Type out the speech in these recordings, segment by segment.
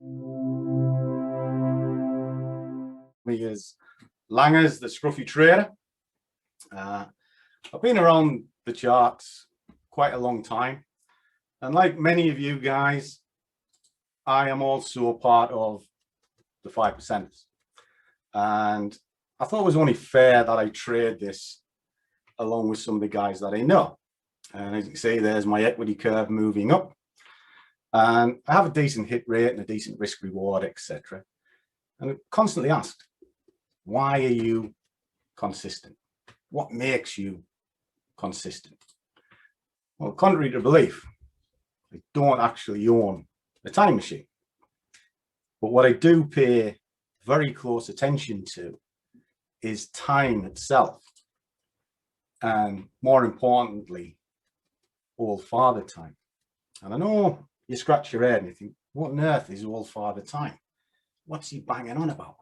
Me is Langers, the Scruffy Trader. I've been around the charts quite a long time, and like many of you guys, I am also a part of the 5%ers, and I thought it was only fair that I trade this along with some of the guys that I know. And as you can see, there's my equity curve moving up, and I have a decent hit rate and a decent risk reward, etc. And I'm constantly asked, why are you consistent? What makes you consistent? Well, contrary to belief, I don't actually own a time machine. But what I do pay very close attention to is time itself. And more importantly, Old Father time. And I know you scratch your head and you think, what on earth is Old Father time? What's he banging on about?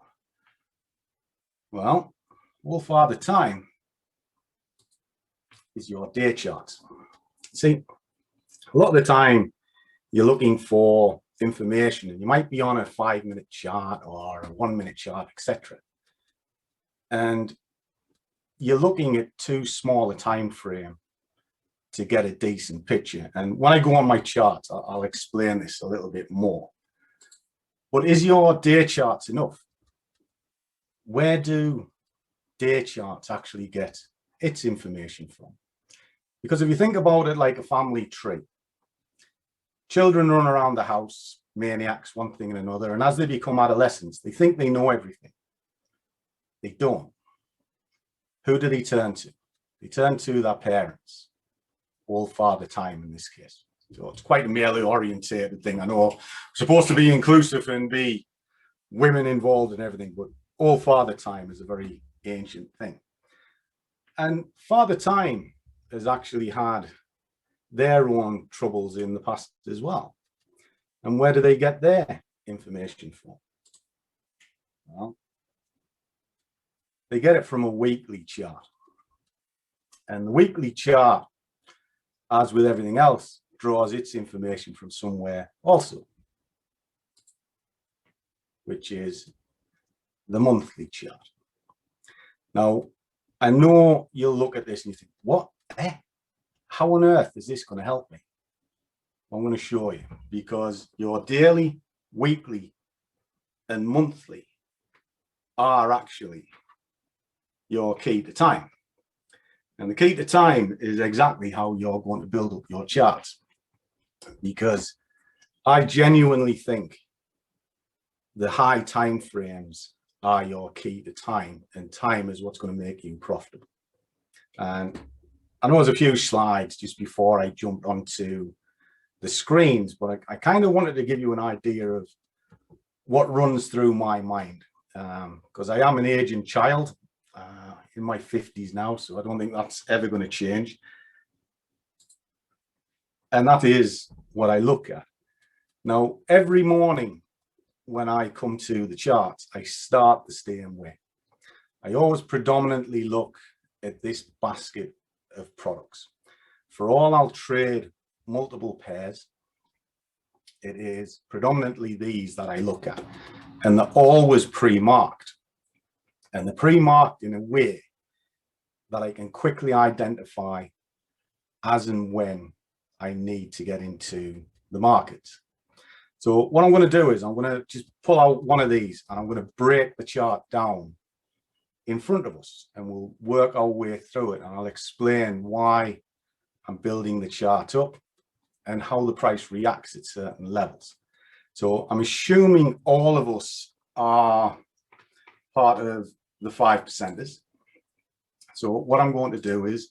Well, Old Father time is your day charts. See, a lot of the time you're looking for information and you might be on a 5-minute chart or a 1-minute chart, etc. And you're looking at too small a time frame to get a decent picture. And when I go on my charts, I'll explain this a little bit more. But is your day charts enough? Where do day charts actually get its information from? Because if you think about it like a family tree, children run around the house, maniacs, one thing and another, and as they become adolescents, they think they know everything. They don't. Who do they turn to? They turn to their parents, Old Father time in this case. So it's quite a male-orientated thing. I know I'm supposed to be inclusive and be women involved and everything, but Old Father time is a very ancient thing. And Father time has actually had their own troubles in the past as well. And where do they get their information from? Well, they get it from a weekly chart. And the weekly chart, as with everything else, draws its information from somewhere also, which is the monthly chart. Now, I know you'll look at this and you think, what? How on earth is this going to help me? I'm going to show you, because your daily, weekly, and monthly are actually your key to time. And the key to time is exactly how you're going to build up your charts, because I genuinely think the high time frames are your key to time, and time is what's going to make you profitable. And I know there's a few slides just before I jumped onto the screens, but I kind of wanted to give you an idea of what runs through my mind, because I am an aging child, in my 50s now, so I don't think that's ever going to change. And that is what I look at. Now, every morning when I come to the charts, I start the same way. I always predominantly look at this basket of products. For all I'll trade multiple pairs, it is predominantly these that I look at, and they're always pre-marked. And they're pre-marked in a way that I can quickly identify as and when I need to get into the markets. So what I'm going to do is I'm going to just pull out one of these and I'm going to break the chart down in front of us, and we'll work our way through it, and I'll explain why I'm building the chart up and how the price reacts at certain levels. So I'm assuming all of us are part of the 5%ers. So what I'm going to do is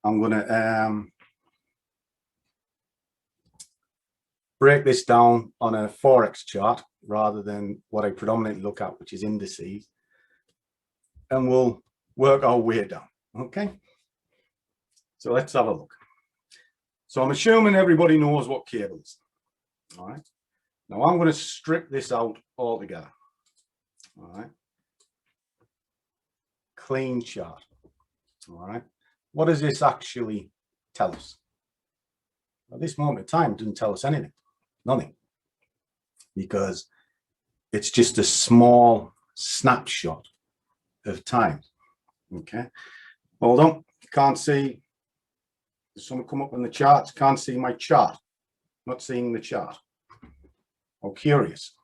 I'm going to break this down on a Forex chart rather than what I predominantly look at, which is indices, and we'll work our way down. Okay, so let's have a look. So I'm assuming everybody knows what cable is. All right, now I'm going to strip this out altogether. All right, clean chart. All right, what does this actually tell us? At this moment in time, it doesn't tell us anything, nothing, because it's just a small snapshot of time. Okay, hold on, can't see. Does someone come up in the charts? Can't see my chart. Not seeing the chart. Oh, curious.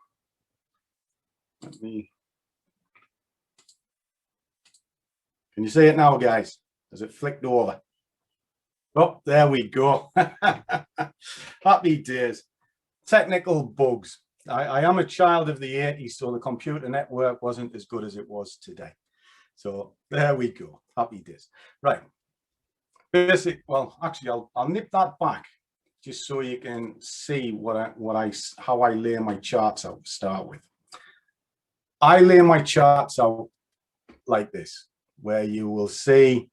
Let me. Can you see it now, guys? Has it flicked over? Oh, there we go. Happy days. Technical bugs. I am a child of the 80s, so the computer network wasn't as good as it was today. So there we go. Happy days. Right. Basic. Well, actually, I'll nip that back just so you can see how I lay my charts out to start with. I lay my charts out like this, where you will see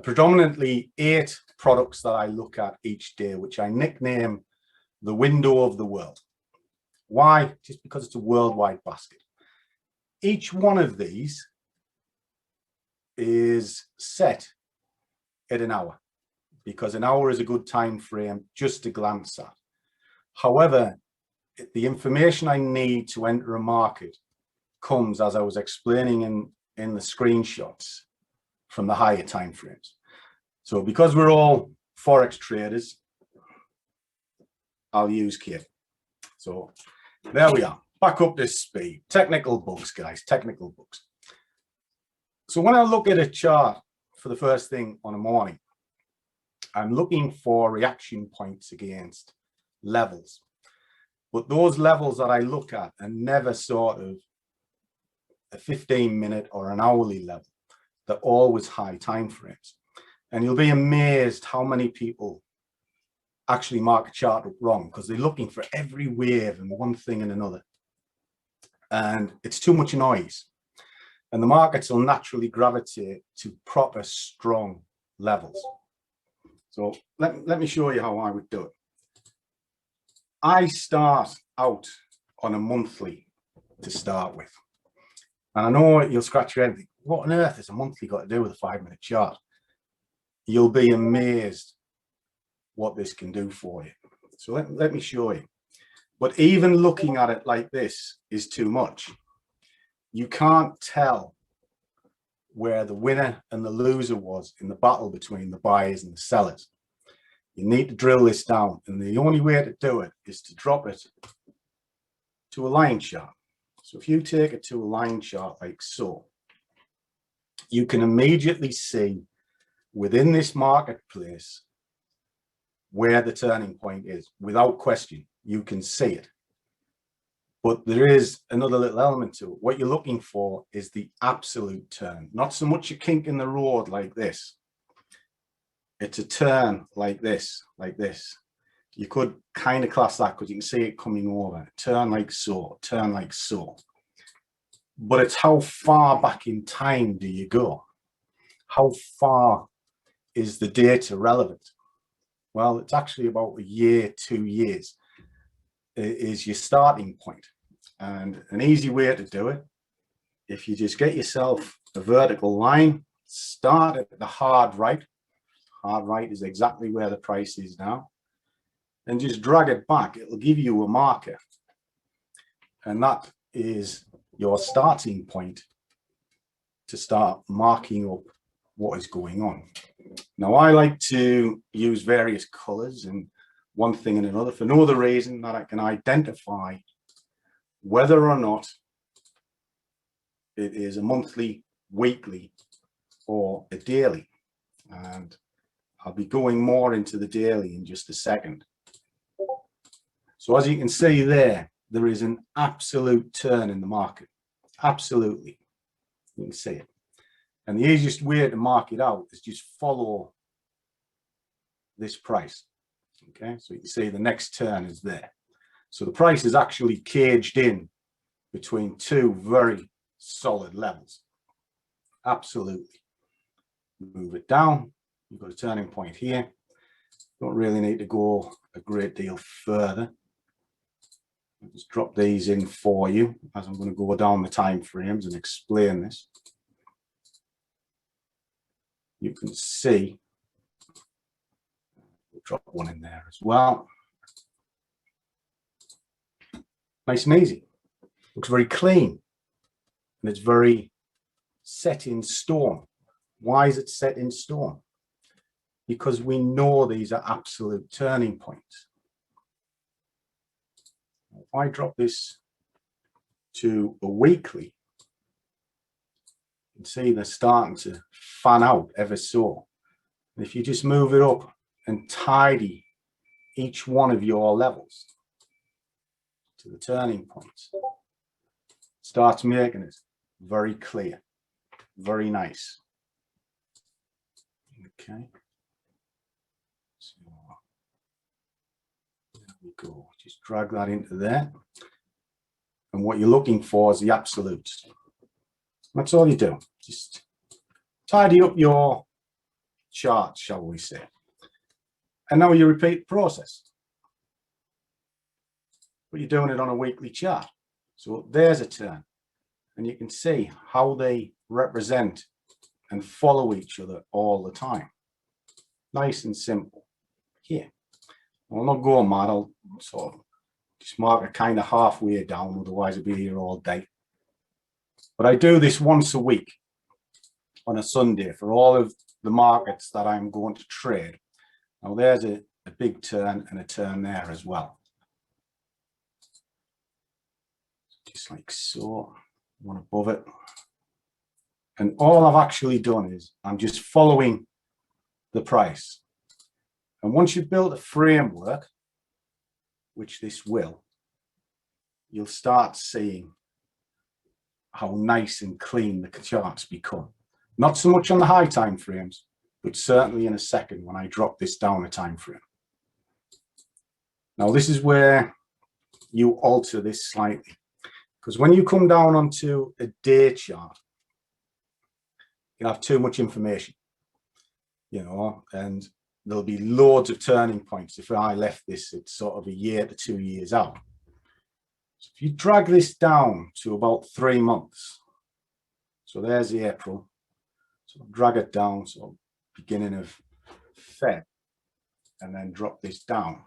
predominantly 8 products that I look at each day, which I nickname the window of the world. Why? Just because it's a worldwide basket. Each one of these is set at an hour, because an hour is a good time frame just to glance at. However, the information I need to enter a market comes, as I was explaining in the screenshots, from the higher time frames. So because we're all Forex traders, I'll use K. So there we are, back up to speed. Technical bugs, guys, technical bugs. So when I look at a chart for the first thing on a morning, I'm looking for reaction points against levels. But those levels that I look at are never sort of a 15-minute or an hourly level. They're always high time frames. And you'll be amazed how many people actually mark a chart up wrong, because they're looking for every wave and one thing and another. And it's too much noise. And the markets will naturally gravitate to proper strong levels. So let me show you how I would do it. I start out on a monthly to start with. And I know you'll scratch your head and think, what on earth has a monthly got to do with a 5-minute chart? You'll be amazed what this can do for you. So let me show you. But even looking at it like this is too much. You can't tell where the winner and the loser was in the battle between the buyers and the sellers. You need to drill this down, and the only way to do it is to drop it to a line chart. So if you take it to a line chart like so, you can immediately see within this marketplace where the turning point is. Without question, you can see it. But there is another little element to it. What you're looking for is the absolute turn, not so much a kink in the road like this. It's a turn like this, like this. You could kind of class that because you can see it coming over. Turn like so, turn like so. But it's how far back in time do you go? How far is the data relevant? Well, it's actually about a year, 2 years is your starting point. And an easy way to do it, if you just get yourself a vertical line, start at the hard right. Hard right is exactly where the price is now. And just drag it back. It'll give you a marker. And that is your starting point to start marking up what is going on. Now, I like to use various colors and one thing and another for no other reason that I can identify whether or not it is a monthly, weekly, or a daily. And I'll be going more into the daily in just a second. So as you can see there is an absolute turn in the market. Absolutely. You can see it. And the easiest way to mark it out is just follow this price. Okay, so you can see the next turn is there. So the price is actually caged in between two very solid levels. Absolutely. Move it down. You've got a turning point here. Don't really need to go a great deal further. I'll just drop these in for you as I'm going to go down the time frames and explain this. You can see, we'll drop one in there as well. Nice and easy. Looks very clean. And it's very set in stone. Why is it set in stone? Because we know these are absolute turning points. If I drop this to a weekly, you can see they're starting to fan out ever so. And if you just move it up and tidy each one of your levels to the turning points, starts making it very clear, very nice. Okay. So there we go. Just drag that into there. And what you're looking for is the absolutes. That's all you do. Just tidy up your chart, shall we say. And now you repeat the process. But you're doing it on a weekly chart. So there's a turn. And you can see how they represent and follow each other all the time. Nice and simple. Here. I'll not go mad. I'll sort of just mark it kind of halfway down, otherwise I'll be here all day. But I do this once a week on a Sunday for all of the markets that I'm going to trade. Now there's a big turn and a turn there as well. Just like so, one above it. And all I've actually done is I'm just following the price. And once you've built a framework, which this will, you'll start seeing how nice and clean the charts become. Not so much on the high time frames, but certainly in a second when I drop this down a time frame. Now this is where you alter this slightly, because when you come down onto a day chart, you'll have too much information, you know, and there'll be loads of turning points. If I left this at sort of a year to 2 years out. So if you drag this down to about 3 months, so there's the April, so drag it down, so beginning of Feb, and then drop this down.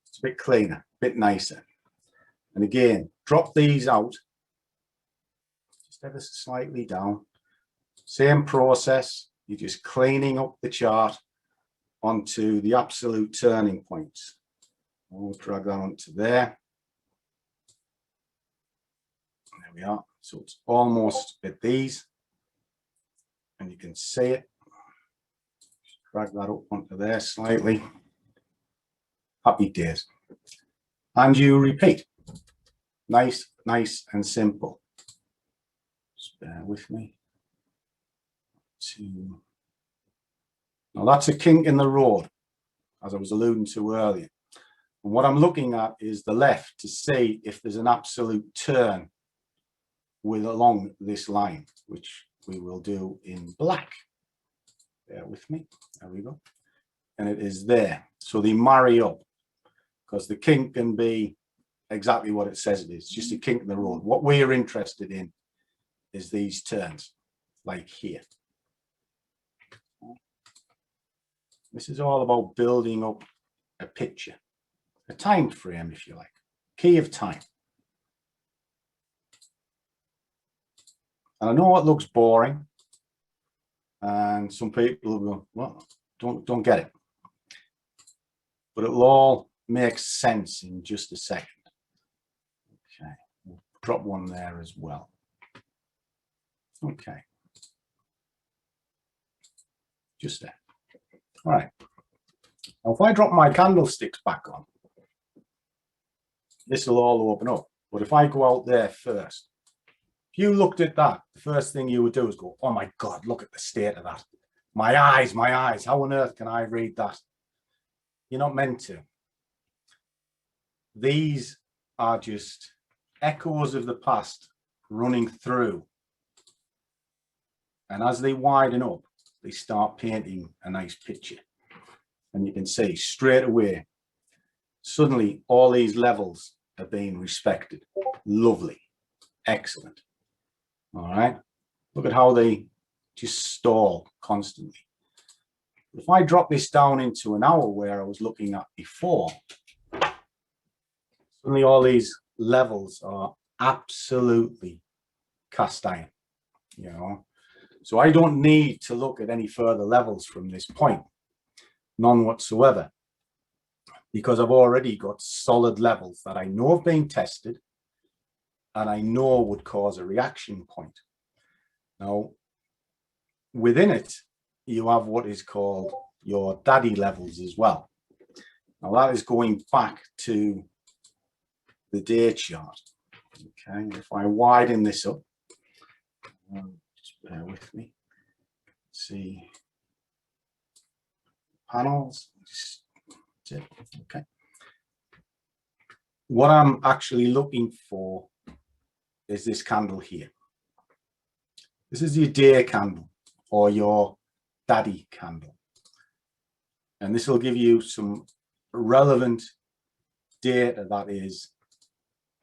It's a bit cleaner, a bit nicer. And again, drop these out, just ever so slightly down. Same process, you're just cleaning up the chart onto the absolute turning points. We'll drag that onto there. There we are. So it's almost at these, and you can see it. Just drag that up onto there slightly. Happy days. And you repeat. Nice, nice and simple. Just bear with me. Now that's a kink in the road, as I was alluding to earlier. And what I'm looking at is the left to see if there's an absolute turn along this line, which we will do in black. Bear with me. There we go. And it is there. So they marry up, because the kink can be exactly what it says it is, just a kink in the road. What we're interested in is these turns, like here. This is all about building up a picture, a time frame, if you like, key of time. And I know it looks boring, and some people will go, well, don't get it. But it'll all make sense in just a second. Okay, we'll drop one there as well. Okay. Just there. All right. Now, if I drop my candlesticks back on, this will all open up. But if I go out there first, if you looked at that, the first thing you would do is go, oh my God, look at the state of that. My eyes, how on earth can I read that? You're not meant to. These are just echoes of the past running through. And as they widen up, they start painting a nice picture. And you can see straight away, suddenly all these levels are being respected. Lovely. Excellent. All right. Look at how they just stall constantly. If I drop this down into an hour where I was looking at before, Suddenly all these levels are absolutely cast iron, you know. So I don't need to look at any further levels from this point, none whatsoever, because I've already got solid levels that I know have been tested and I know would cause a reaction point. Now, within it, you have what is called your daddy levels as well. Now that is going back to the day chart. Okay, if I widen this up, just bear with me. See panels. Okay. What I'm actually looking for is this candle here. This is your day candle or your daddy candle. And this will give you some relevant data that is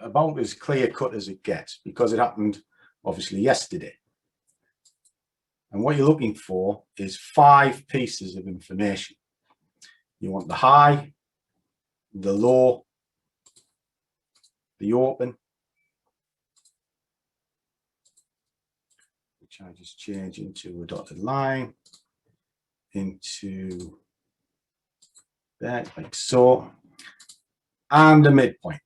about as clear cut as it gets, because it happened obviously yesterday. And what you're looking for is 5 pieces of information. You want the high, the low, the open, which I just change into a dotted line, into that, like so, and the midpoint.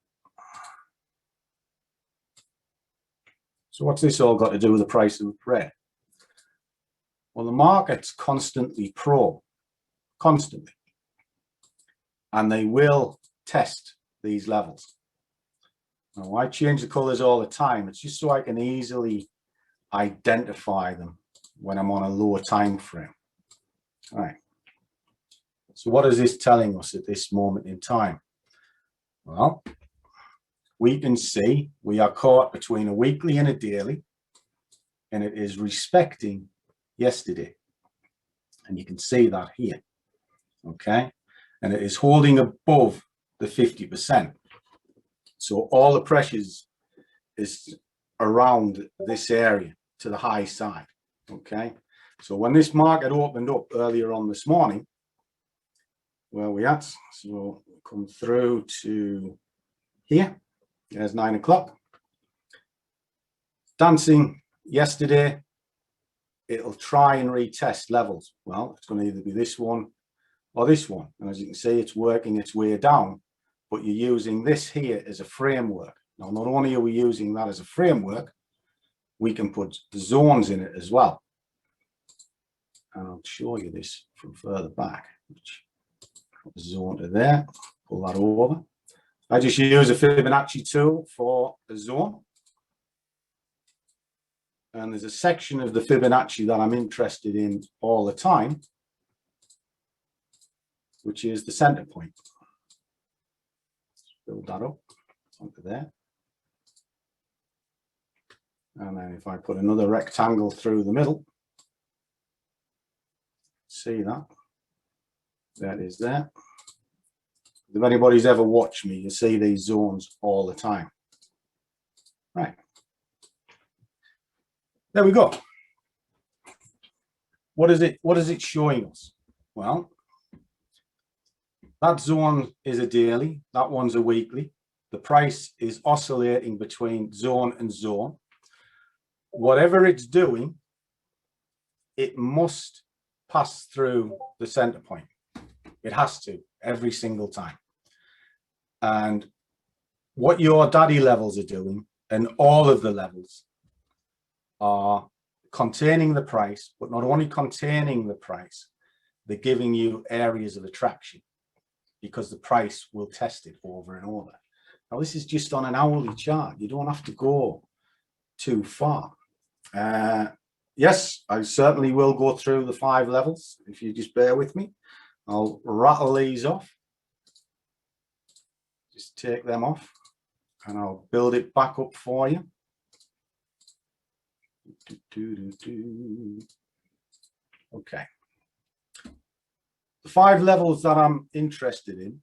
So what's this all got to do with the price of bread? Well, the market's constantly probe, constantly, and they will test these levels. Now, I change the colors all the time. It's just so I can easily identify them when I'm on a lower time frame. All right. So what is this telling us at this moment in time? Well, we can see we are caught between a weekly and a daily, and it is respecting yesterday. And you can see that here. Okay. And it is holding above the 50%. So all the pressures is around this area to the high side. Okay. So when this market opened up earlier on this morning, where we at? So we'll come through to here. There's 9 o'clock. Dancing yesterday, it'll try and retest levels. Well, it's going to either be this one or this one. And as you can see, it's working its way down, but you're using this here as a framework. Now, not only are we using that as a framework, we can put the zones in it as well. And I'll show you this from further back. Zone to there, pull that over. I just use a Fibonacci tool for a zone. And there's a section of the Fibonacci that I'm interested in all the time, which is the center point. Let's build that up onto there. And then if I put another rectangle through the middle, see that? That is there. If anybody's ever watched me, you see these zones all the time. Right. There we go. What is it showing us? Well, that zone is a daily, that one's a weekly. The price is oscillating between zone and zone. Whatever it's doing, it must pass through the center point. It has to, every single time. And what your daddy levels are doing, and all of the levels, are containing the price, but not only containing the price, they're giving you areas of attraction, because the price will test it over and over. Now, this is just on an hourly chart. You don't have to go too far. Yes, I certainly will go through the 5 levels. If you just bear with me, I'll rattle these off. Just take them off and I'll build it back up for you. Okay. The 5 levels that I'm interested in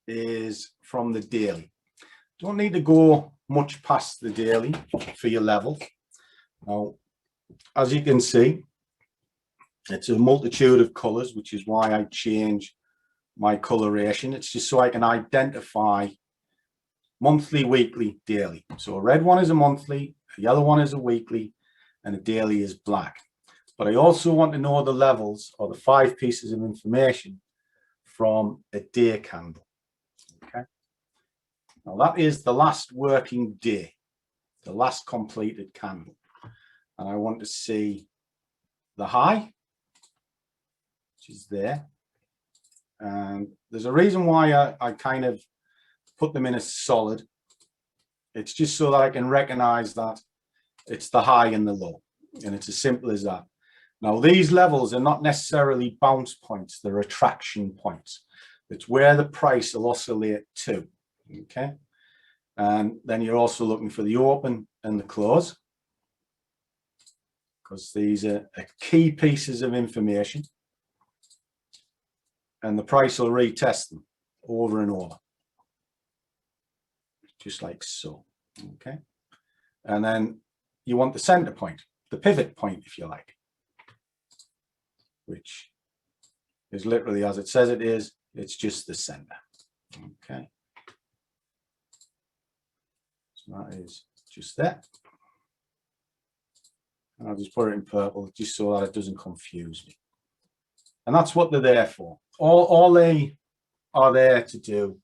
is from the daily. Don't need to go much past the daily for your levels. Now, as you can see, it's a multitude of colors, which is why I change my coloration. It's just so I can identify monthly, weekly, daily. So a red one is a monthly, a yellow one is a weekly, and a daily is black. But I also want to know the levels or the 5 pieces of information from a day candle. Okay. Now that is the last working day, the last completed candle. And I want to see the high, which is there. And there's a reason why I kind of put them in as solid. It's just so that I can recognize that it's the high and the low. And it's as simple as that. Now, these levels are not necessarily bounce points, they're attraction points. It's where the price will oscillate to. Okay. And then you're also looking for the open and the close, because these are key pieces of information. And the price will retest them over and over, just like so. Okay. And then you want the center point, the pivot point, if you like, which is literally as it says it is, it's just the center. Okay. So that is just that. And I'll just put it in purple just so that it doesn't confuse me. And that's what they're there for. All they are there to do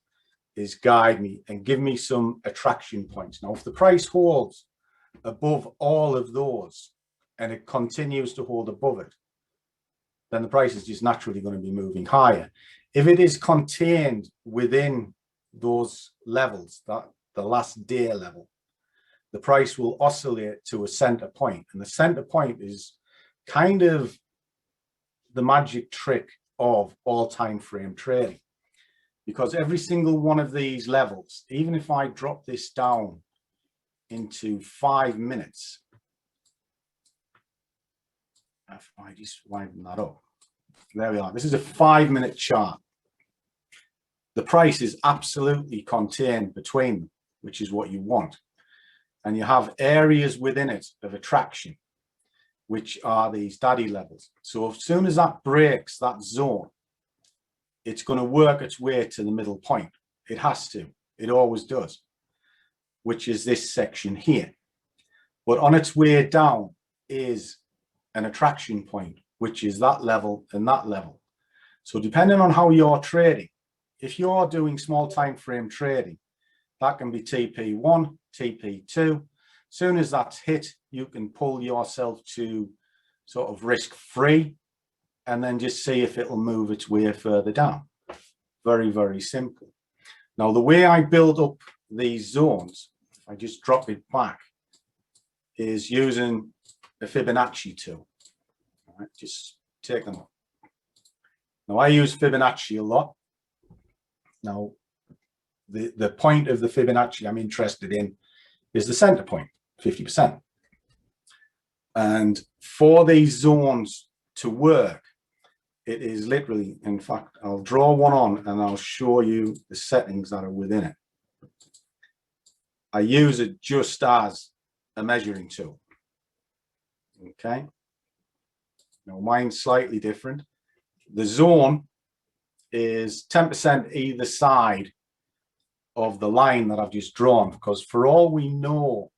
is guide me and give me some attraction points. Now, if the price holds above all of those and it continues to hold above it, then the price is just naturally going to be moving higher. If it is contained within those levels, that the last day level, the price will oscillate to a center point. And the center point is kind of the magic trick of all time frame trading, because every single one of these levels, even if I drop this down into 5 minutes, if I just widen that up, there we are. This is a 5-minute chart. The price is absolutely contained between them, which is what you want. And you have areas within it of attraction, which are these daddy levels. So as soon as that breaks that zone, it's going to work its way to the middle point. It has to. It always does, which is this section here. But on its way down is an attraction point, which is that level and that level. So depending on how you're trading, if you're doing small time frame trading, that can be TP1, TP2. Soon as that's hit, you can pull yourself to sort of risk free and then just see if it'll move its way further down. Very, very simple. Now, the way I build up these zones, if I just drop it back, is using a Fibonacci tool. All right, just take them up. Now, I use Fibonacci a lot. Now, the point of the Fibonacci I'm interested in is the center point, 50%. And for these zones to work, it is literally, in fact, I'll draw one on and I'll show you the settings that are within it. I use it just as a measuring tool. Okay. Now mine's slightly different. The zone is 10% either side of the line that I've just drawn, because for all we know,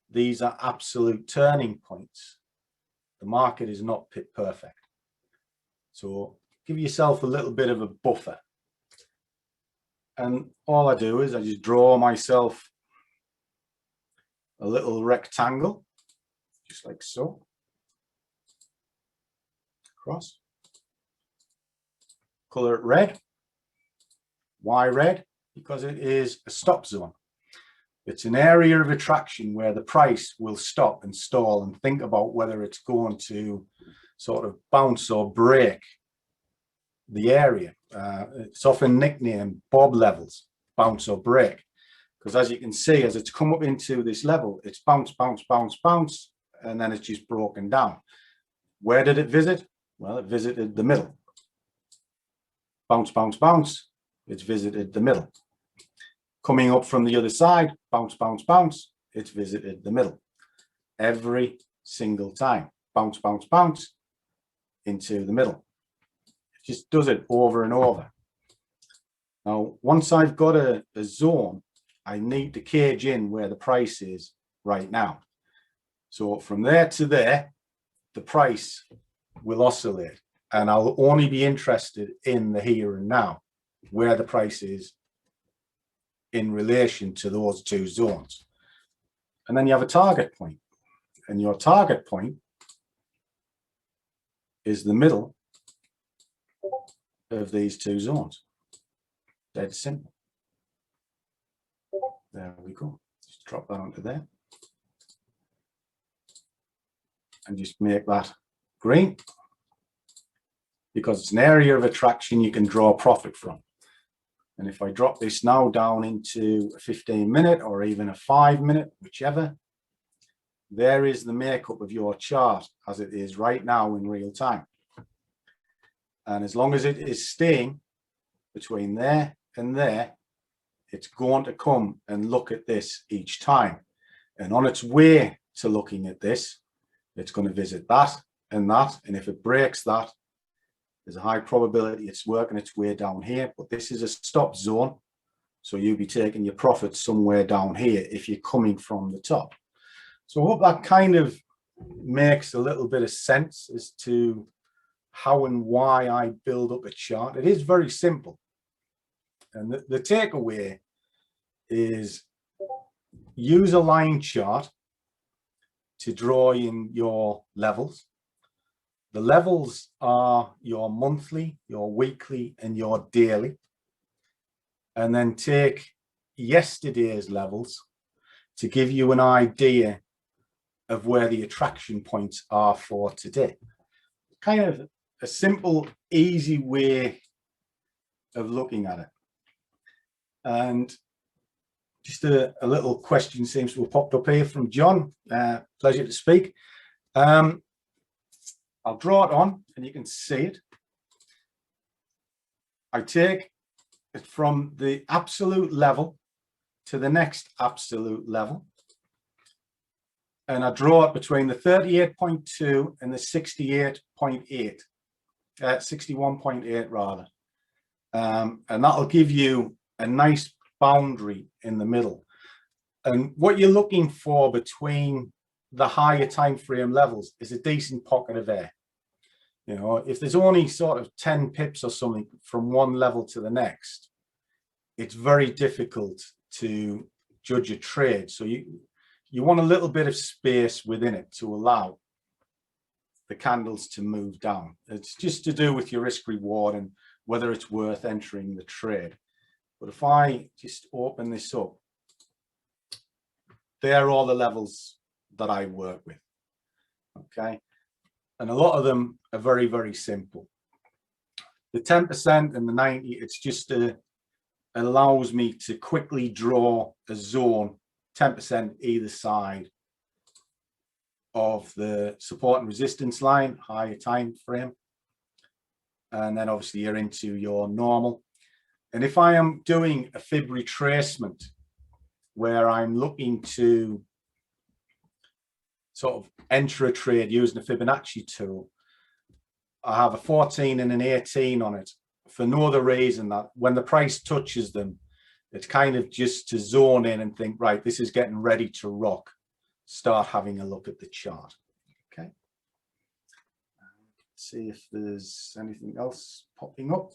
these are absolute turning points. The market is not pit perfect. So give yourself a little bit of a buffer. And all I do is I just draw myself a little rectangle, just like so. Across. Color it red. Why red? Because it is a stop zone. It's an area of attraction where the price will stop and stall and think about whether it's going to sort of bounce or break the area. It's often nicknamed Bob levels, bounce or break, because as you can see, as it's come up into this level, it's bounce, bounce, bounce, bounce, and then it's just broken down. Where did it visit? Well, it visited the middle. Bounce, bounce, bounce, it's visited the middle. Coming up from the other side, bounce, bounce, bounce, it's visited the middle. Every single time, bounce, bounce, bounce into the middle. It just does it over and over. Now, once I've got a zone, I need to cage in where the price is right now. So from there to there, the price will oscillate, and I'll only be interested in the here and now, where the price is in relation to those two zones. And then you have a target point, and your target point is the middle of these two zones. Dead simple. There we go. Just drop that onto there. And just make that green, because it's an area of attraction you can draw profit from. And if I drop this now down into a 15-minute or even a 5-minute, whichever, there is the makeup of your chart as it is right now in real time. And as long as it is staying between there and there, it's going to come and look at this each time. And on its way to looking at this, it's going to visit that and that. And if it breaks that, there's a high probability it's working its way down here. But this is a stop zone, so you'll be taking your profit somewhere down here if you're coming from the top. So I hope that kind of makes a little bit of sense as to how and why I build up a chart. It is very simple. And the takeaway is use a line chart to draw in your levels. The levels are your monthly, your weekly, and your daily. And then take yesterday's levels to give you an idea of where the attraction points are for today. Kind of a simple, easy way of looking at it. And just a little question seems to have popped up here from John. Pleasure to speak. I'll draw it on and you can see it. I take it from the absolute level to the next absolute level. And I draw it between the 38.2 and the 68.8, 61.8 rather. And that'll give you a nice boundary in the middle. And what you're looking for between the higher time frame levels is a decent pocket of air. You know, if there's only sort of 10 pips or something from one level to the next, it's very difficult to judge a trade. So you want a little bit of space within it to allow the candles to move down. It's just to do with your risk reward and whether it's worth entering the trade. But if I just open this up, there are all the levels that I work with. Okay. And a lot of them are very, very simple. The 10% and the 90, it's just allows me to quickly draw a zone, 10% either side of the support and resistance line, higher time frame. And then obviously you're into your normal. And if I am doing a fib retracement where I'm looking to sort of enter a trade using a Fibonacci tool, I have a 14 and an 18 on it for no other reason that when the price touches them, it's kind of just to zone in and think, right, this is getting ready to rock. Start having a look at the chart. Okay. Let's see if there's anything else popping up.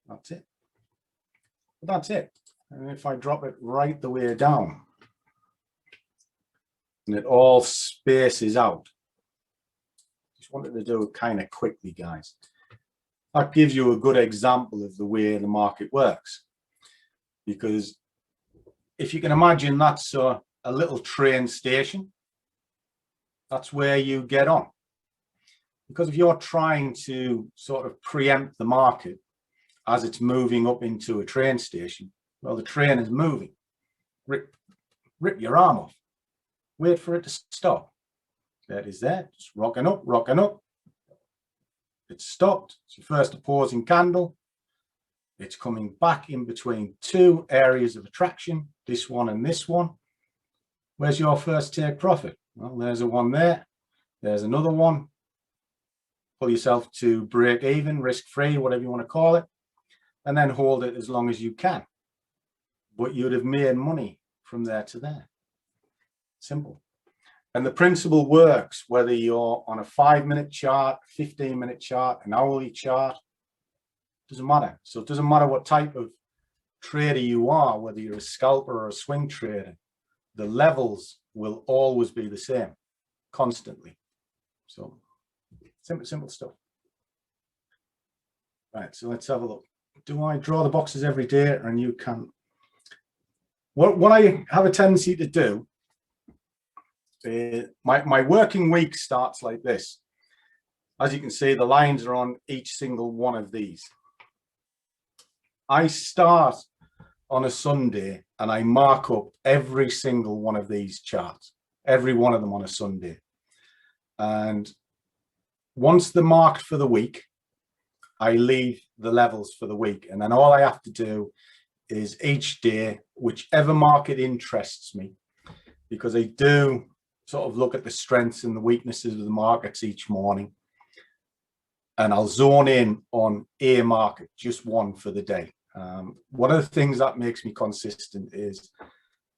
That's it. But that's it. And if I drop it right the way down, and it all spaces out. Just wanted to do it kind of quickly, guys. That gives you a good example of the way the market works. Because if you can imagine that's a little train station, that's where you get on. Because if you're trying to sort of preempt the market as it's moving up into a train station, well, the train is moving. Rip your arm off. Wait for it to stop. There it is there, just rocking up, rocking up. It's stopped. It's your first opposing candle. It's coming back in between two areas of attraction, this one and this one. Where's your first take profit? Well, there's a one there. There's another one. Pull yourself to break even, risk free, whatever you want to call it. and then hold it as long as you can. But you'd have made money from there to there. Simple. And the principle works whether you're on a 5-minute chart, 15-minute chart, an hourly chart, doesn't matter. So it doesn't matter what type of trader you are, whether you're a scalper or a swing trader, the levels will always be the same, constantly. So simple stuff. Right, so let's have a look. Do I draw the boxes every day, and you can? What I have a tendency to do, my working week starts like this. As you can see, the lines are on each single one of these. I start on a Sunday and I mark up every single one of these charts, every one of them on a Sunday. And once they're marked for the week, I leave the levels for the week. And then all I have to do is each day, whichever market interests me, because I do sort of look at the strengths and the weaknesses of the markets each morning. And I'll zone in on a market, just one for the day. One of the things that makes me consistent is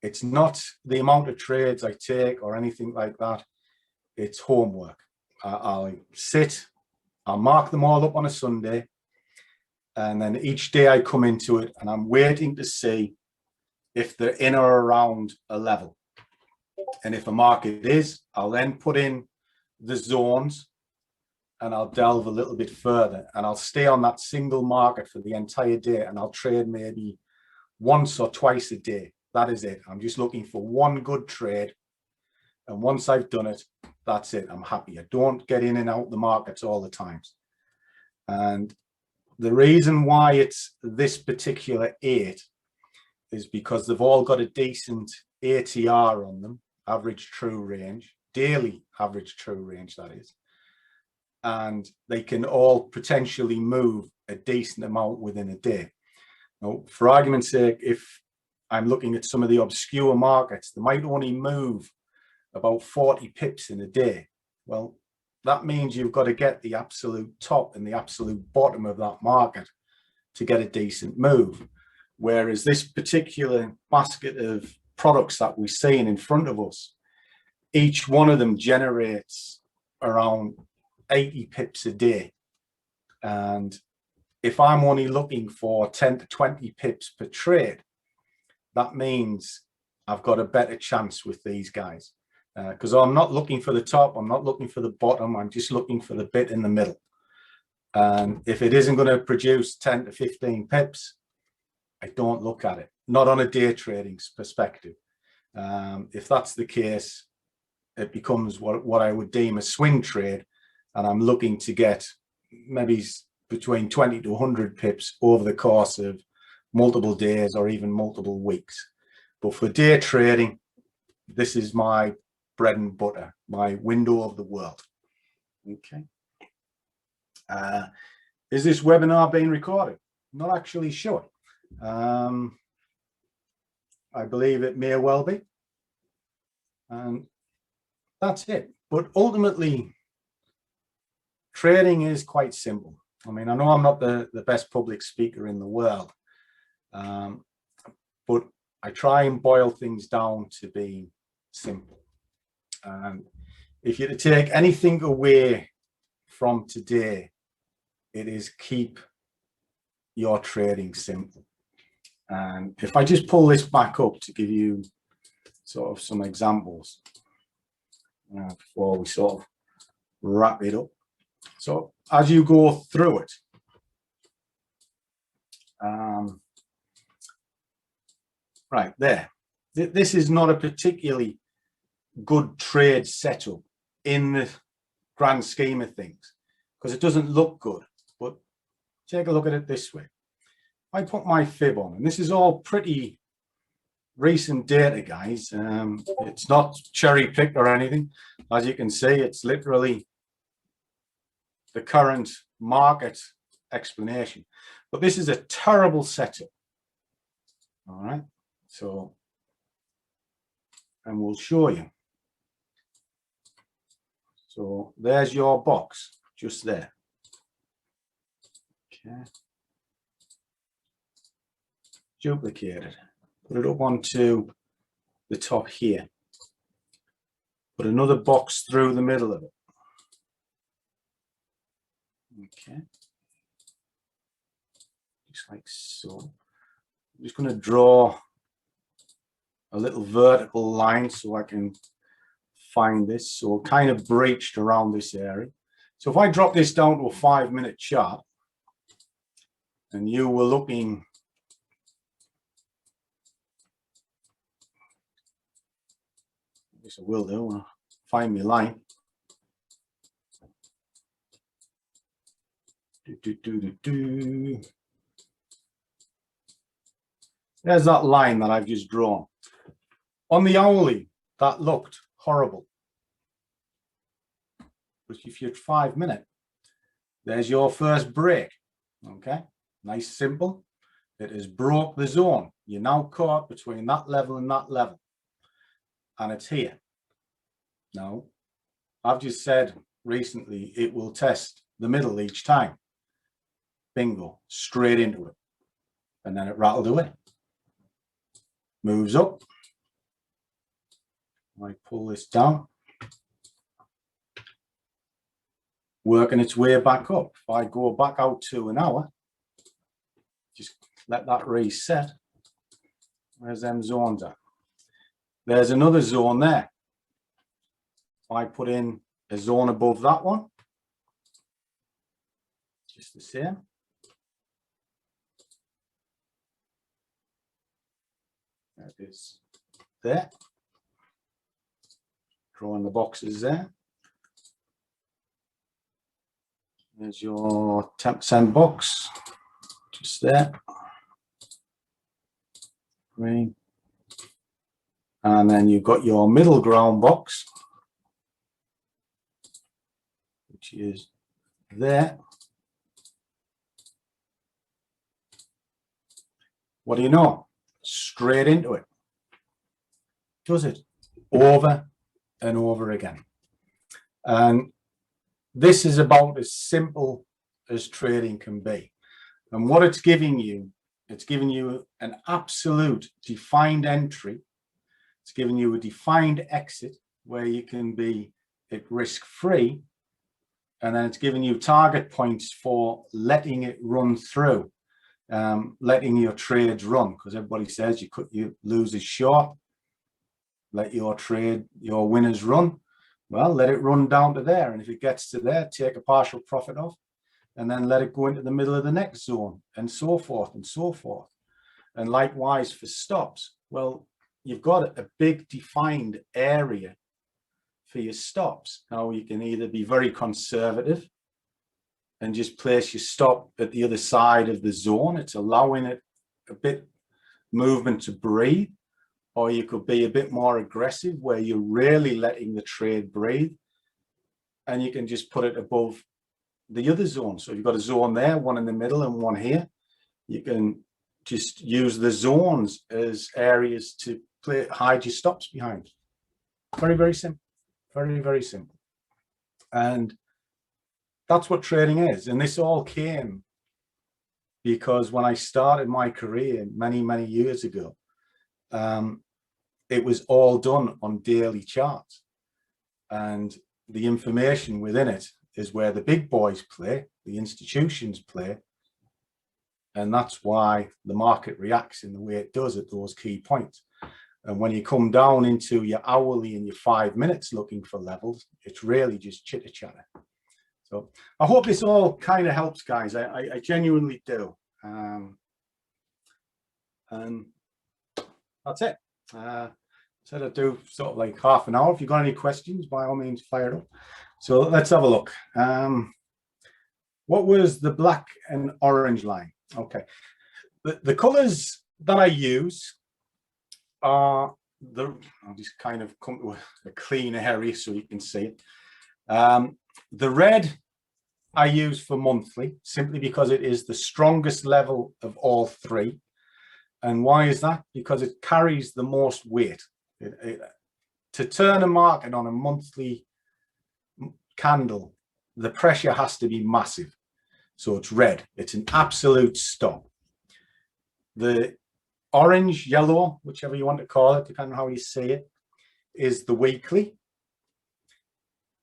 it's not the amount of trades I take or anything like that. It's homework. I'll sit, I'll mark them all up on a Sunday, and then each day I come into it and I'm waiting to see if they're in or around a level. And if a market is, I'll then put in the zones and I'll delve a little bit further, and I'll stay on that single market for the entire day, and I'll trade maybe once or twice a day. That is it. I'm just looking for one good trade, and once I've done it, that's it. I'm happy. I don't get in and out the markets all the times. And the reason why it's this particular 8 is because they've all got a decent ATR on them, average true range, daily average true range, that is. And they can all potentially move a decent amount within a day. Now, for argument's sake, if I'm looking at some of the obscure markets, they might only move about 40 pips in a day. Well, that means you've got to get the absolute top and the absolute bottom of that market to get a decent move. Whereas this particular basket of products that we're seeing in front of us, each one of them generates around 80 pips a day. And if I'm only looking for 10 to 20 pips per trade, that means I've got a better chance with these guys. Because I'm not looking for the top, I'm not looking for the bottom, I'm just looking for the bit in the middle. And if it isn't going to produce 10 to 15 pips, I don't look at it, not on a day trading perspective. If that's the case, it becomes what I would deem a swing trade, and I'm looking to get maybe between 20 to 100 pips over the course of multiple days or even multiple weeks. But for day trading, this is my bread and butter, my window of the world. Okay. Is this webinar being recorded? Not actually sure. I believe it may well be. And that's it. But ultimately, trading is quite simple. I mean, I know I'm not the best public speaker in the world, but I try and boil things down to be simple. And if you're to take anything away from today, it is keep your trading simple. And if I just pull this back up to give you sort of some examples before we sort of wrap it up. So as you go through it, right there, this is not a particularly good trade setup in the grand scheme of things, because it doesn't look good. But take a look at it this way. I put my fib on, and this is all pretty recent data, guys. It's not cherry picked or anything. As you can see, it's literally the current market explanation. But this is a terrible setup. All right. So, and we'll show you. So there's your box just there. Okay. duplicate it, put it up onto the top here, put another box through the middle of it. Okay, just like so. I'm just going to draw a little vertical line so I can find this. So kind of breached around this area. So if I drop this down to a 5-minute chart, and you were looking, I guess I will do, I'll find my line. There's that line that I've just drawn. On the hourly, that looked horrible. But if you're 5-minute, there's your first break. Okay, nice, simple. It has broke the zone. You're now caught between that level and that level. And it's here. Now, I've just said recently it will test the middle each time. Bingo, straight into it. And then it rattled away. Moves up. I pull this down. Working its way back up. If I go back out to an hour, just let that reset. Where's them zones at? There's another zone there. If I put in a zone above that one, just the same. That is there. Drawing the boxes there. There's your 10% box, just there. Green. And then you've got your middle ground box, which is there. What do you know? Straight into it. Does it over and over again. And this is about as simple as trading can be. And what it's giving you an absolute defined entry. It's giving you a defined exit where you can be at risk-free. And then it's giving you target points for letting it run through, letting your trades run, because everybody says you lose is short. Let your trade, your winners run. Well, let it run down to there. And if it gets to there, take a partial profit off and then let it go into the middle of the next zone and so forth and so forth. And likewise for stops. Well, you've got a big defined area for your stops. Now you can either be very conservative and just place your stop at the other side of the zone. It's allowing it a bit movement to breathe. Or you could be a bit more aggressive where you're really letting the trade breathe and you can just put it above the other zone. So you've got a zone there, one in the middle and one here. You can just use the zones as areas to hide your stops behind. Very, very simple. Very, very simple. And that's what trading is. And this all came because when I started my career many, many years ago, it was all done on daily charts, and the information within it is where the big boys play, the institutions play, and that's why the market reacts in the way it does at those key points. And when you come down into your hourly and your 5 minutes looking for levels, it's really just chitter chatter. So I hope this all kind of helps, guys. I genuinely do. And that's it. Said I'd do sort of like half an hour. If you've got any questions, by all means, fire it up. So let's have a look. What was the black and orange line? Okay. The colors that I use are I'll just kind of come to a clean area so you can see it. The red I use for monthly, simply because it is the strongest level of all three. And why is that? Because it carries the most weight. To turn a market on a monthly candle, the pressure has to be massive. So it's red. It's an absolute stop. The orange, yellow, whichever you want to call it, depending on how you see it, is the weekly.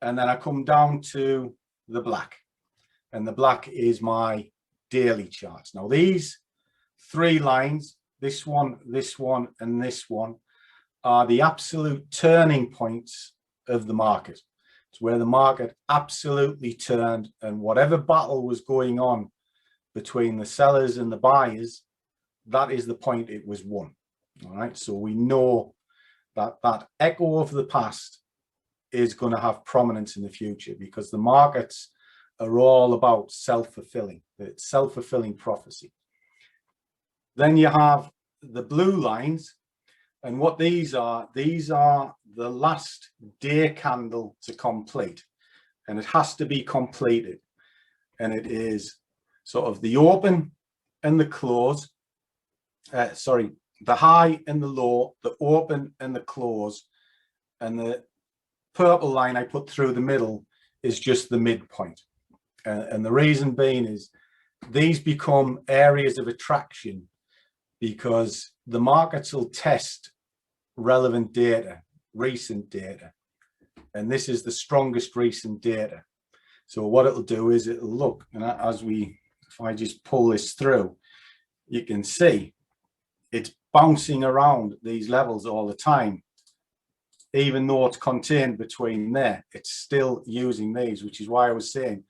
And then I come down to the black. And the black is my daily charts. Now, these three lines, this one, and this one, are the absolute turning points of the market. It's where the market absolutely turned, and whatever battle was going on between the sellers and the buyers, that is the point it was won. All right, so we know that that echo of the past is going to have prominence in the future, because the markets are all about self-fulfilling. It's self-fulfilling prophecy. Then you have the blue lines, and what these are the last day candle to complete, and it has to be completed, and it is sort of the open and the close, the high and the low, the open and the close, and the purple line I put through the middle is just the midpoint. And the reason being is these become areas of attraction, because the markets will test relevant data, recent data, and this is the strongest recent data. So what it'll do is it'll look, and if I just pull this through, you can see it's bouncing around these levels all the time. Even though it's contained between there, it's still using these, which is why I was saying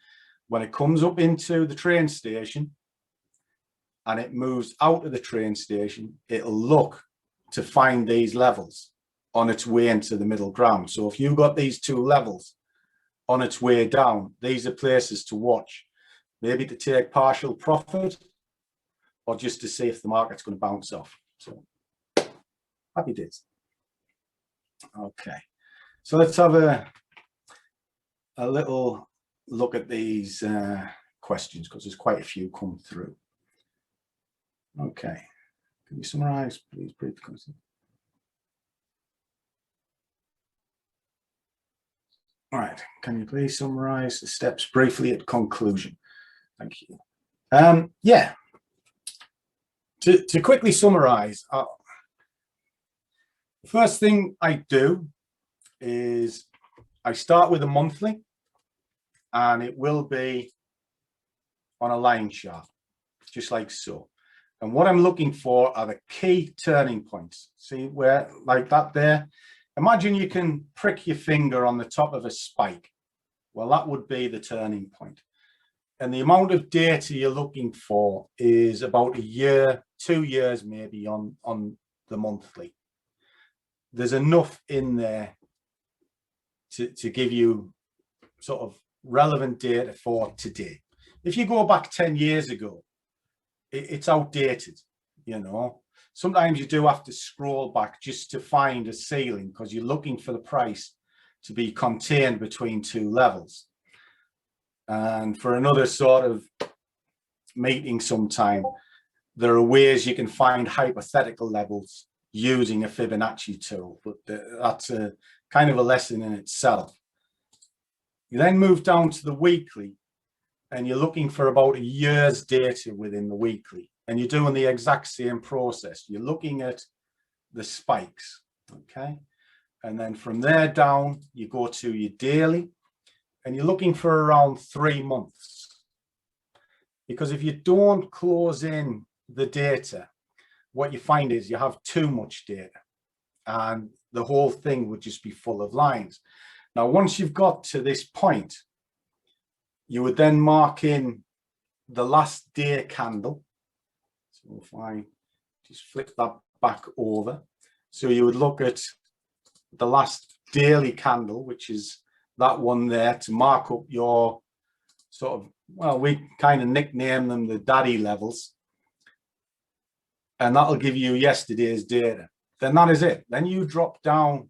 when it comes up into the train station and it moves out of the train station, it'll look to find these levels on its way into the middle ground. So if you've got these two levels on its way down, these are places to watch, maybe to take partial profit or just to see if the market's going to bounce off. So happy days. Okay, so let's have a little look at these questions, because there's quite a few come through. Okay, can you summarize, please, brief question? All right, can you please summarize the steps briefly at conclusion? Thank you. Yeah, to quickly summarize, the first thing I do is I start with a monthly, and it will be on a line chart, just like so. And what I'm looking for are the key turning points. See where, like that there? Imagine you can prick your finger on the top of a spike. Well, that would be the turning point. And the amount of data you're looking for is about a year, 2 years maybe on the monthly. There's enough in there to give you sort of relevant data for today. If you go back 10 years ago, it's outdated, you know. Sometimes you do have to scroll back just to find a ceiling, because you're looking for the price to be contained between two levels. And for another sort of meeting sometime, there are ways you can find hypothetical levels using a Fibonacci tool, but that's a kind of a lesson in itself. You then move down to the weekly, and you're looking for about a year's data within the weekly, and you're doing the exact same process. You're looking at the spikes, okay? And then from there down, you go to your daily, and you're looking for around 3 months. Because if you don't close in the data, what you find is you have too much data, and the whole thing would just be full of lines. Now, once you've got to this point, you would then mark in the last day candle. So if I just flip that back over, so you would look at the last daily candle, which is that one there, to mark up your sort of, well, we kind of nickname them the daddy levels. And that'll give you yesterday's data. Then that is it. Then you drop down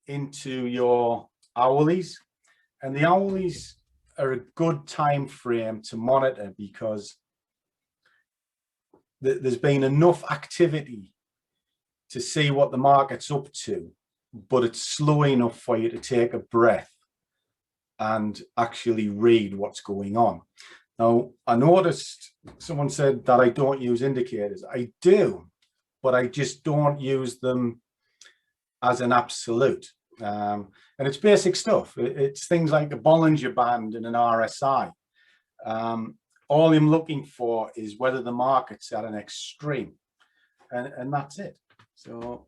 into your hourlies, and the hourlies are a good time frame to monitor, because there's been enough activity to see what the market's up to, but it's slow enough for you to take a breath and actually read what's going on. Now, I noticed someone said that I don't use indicators. I do, but I just don't use them as an absolute. And it's basic stuff. It's things like a Bollinger Band and an RSI. All I'm looking for is whether the market's at an extreme, and that's it. So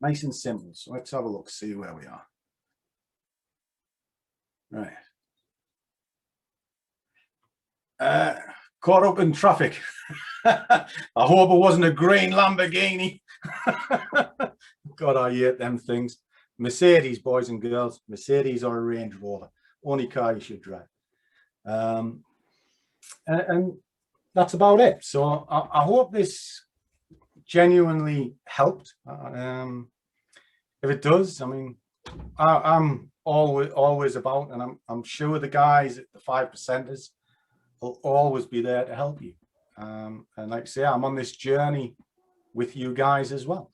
nice and simple. So let's have a look, see where we are. Right. Caught up in traffic. I hope it wasn't a green Lamborghini. God, I hate them things. Mercedes, boys and girls, Mercedes or a Range Rover, only car you should drive. And that's about it. So I hope this genuinely helped. If it does, I mean, I'm always about, and I'm sure the guys at the 5%ers will always be there to help you. And like I say, I'm on this journey with you guys as well.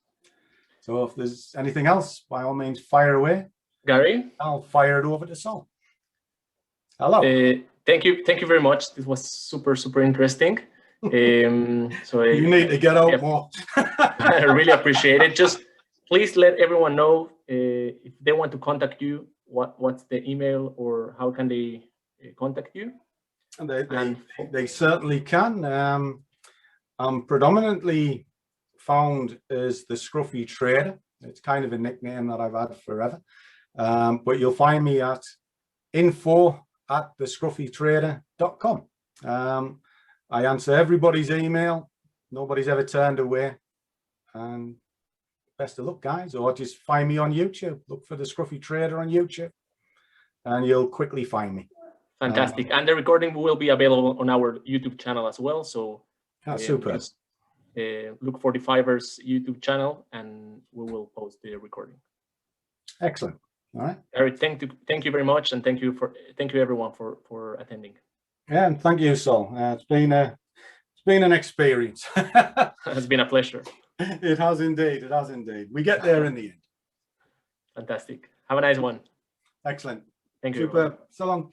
So if there's anything else, by all means, fire away. Gary? I'll fire it over to Sol. Hello. Thank you very much. This was super interesting. So you need to get out more. I really appreciate it. Just please let everyone know if they want to contact you, what's the email, or how can they contact you? And they certainly can. I'm predominantly found as the Scruffy Trader. It's kind of a nickname that I've had forever. But you'll find me at info@thescruffytrader.com. I answer everybody's email. Nobody's ever turned away. And best of luck, guys. Or just find me on YouTube. Look for the Scruffy Trader on YouTube, and you'll quickly find me. Fantastic. And the recording will be available on our YouTube channel as well. So super. Just, look for the 5ers YouTube channel, and we will post the recording. Excellent. All right. Eric, thank you very much, and thank you everyone for attending. Yeah, and thank you, Sol. It's been an experience. It's been a pleasure. It has indeed. It has indeed. We get there in the end. Fantastic. Have a nice one. Excellent. Thank you. Super. So long.